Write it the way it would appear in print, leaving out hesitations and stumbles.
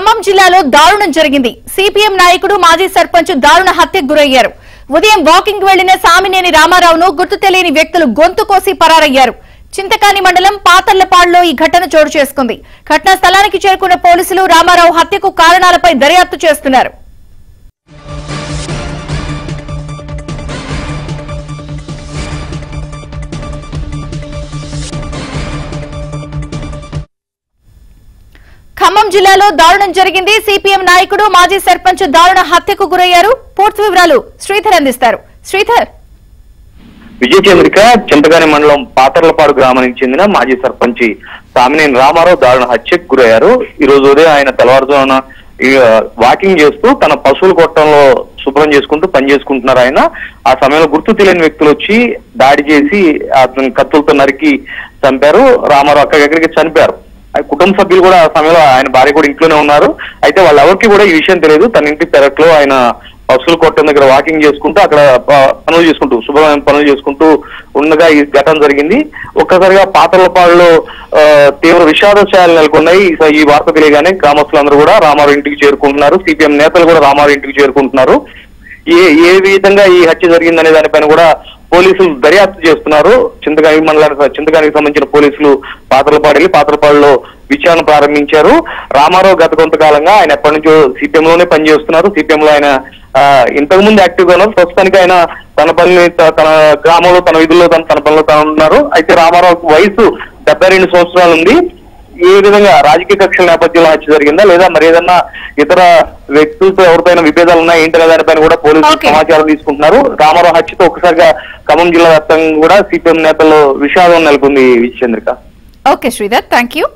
ఖమ్మం జిల్లాలో దారుణం జరిగింది. సిపిఎం నాయకుడు మాజీ సర్పంచ్ దారుణ హత్యకు గురయ్యారు. ఉదయం వాకింగ్ వెళ్లిన సామినేని రామారావును గుర్తు తెలియని వ్యక్తులు గొంతు కోసి పరారయ్యారు. చింతకాని మండలం పాతర్లపాడులో ఈ ఘటన చోటు చేసుకుంది. ఘటనా స్థలానికి చేరుకున్న పోలీసులు రామారావు హత్యకు కారణాలపై దర్యాప్తు చేస్తున్నారు. ఖమ్మం జిల్లాలో దారుణం జరిగింది. సిపిఎం నాయకుడు మాజీ సర్పంచ్ దారుణ హత్యకు గురయ్యారు. పూర్తి వివరాలు శ్రీధర్ అందిస్తారు. శ్రీధర్. విజయచంద్రిక చింతకాని మండలం పాతర్లపాడు గ్రామానికి చెందిన మాజీ సర్పంచ్ సామినేని రామారావు దారుణ హత్యకు గురయ్యారు. ఈ రోజు ఉదయం ఆయన తెల్లవారుజామున వాకింగ్ చేస్తూ తన పశువుల కొట్టంలో శుభ్రం చేసుకుంటూ పని చేసుకుంటున్నారు. ఆయన ఆ సమయంలో గుర్తు తెలియని వ్యక్తులు వచ్చి దాడి చేసి అతని కత్తులతో నరికి చంపారు. రామారావు అక్కడికి చనిపారు. కుటుంబ సభ్యులు కూడా ఆ సమయంలో ఆయన భార్య కూడా ఇంట్లోనే ఉన్నారు. అయితే వాళ్ళెవరికి కూడా ఈ విషయం తెలియదు. తన ఇంటి పెరట్లో ఆయన పశువుల కొట్టం దగ్గర వాకింగ్ చేసుకుంటూ అక్కడ పనులు చేసుకుంటూ శుభ్రమైన పనులు చేసుకుంటూ ఉండగా ఈ ఘటన జరిగింది. ఒక్కసారిగా పాతర్లపాడులో తీవ్ర విషాదోత్సాహాలు నెలకొన్నాయి. ఈ వార్త తెలియగానే గ్రామస్తులందరూ కూడా రామారావు ఇంటికి చేరుకుంటున్నారు. సిపిఎం నేతలు కూడా రామారావు ఇంటికి చేరుకుంటున్నారు. ఏ విధంగా ఈ హత్య జరిగిందనే దానిపైన కూడా పోలీసులు దర్యాప్తు చేస్తున్నారు. చింతకానికి సంబంధించిన పోలీసులు పాతర్లపాడులో విచారణ ప్రారంభించారు. రామారావు గత కొంతకాలంగా ఆయన ఎప్పటి నుంచో సిపిఎం లోనే పనిచేస్తున్నారు. సిపిఎం లో ఆయన ఇంతకు ముందు యాక్టివ్ గా ఉన్నారు. ప్రస్తుతానికి ఆయన తన పనిని తన గ్రామంలో తన విధుల్లో తన పనిలో తాను ఉన్నారు. అయితే రామారావుకు వయసు 72 సంవత్సరాలు ఉంది. ఏ విధంగా రాజకీయ కక్షల నేపథ్యంలో హత్య జరిగిందా లేదా మరి ఏదన్నా ఇతర వ్యక్తులతో ఎవరిపైన విభేదాలు ఉన్నాయి ఏంటనే దానిపైన కూడా పోలీసులు సమాచారం తీసుకుంటున్నారు. రామారావు హత్యతో ఒక్కసారిగా ఖమ్మం జిల్లా వ్యాప్తంగా కూడా సిపిఎం నేతల్లో విషాదం నెలకొంది. Vijayachandrika. Okay Sridhar, thank you.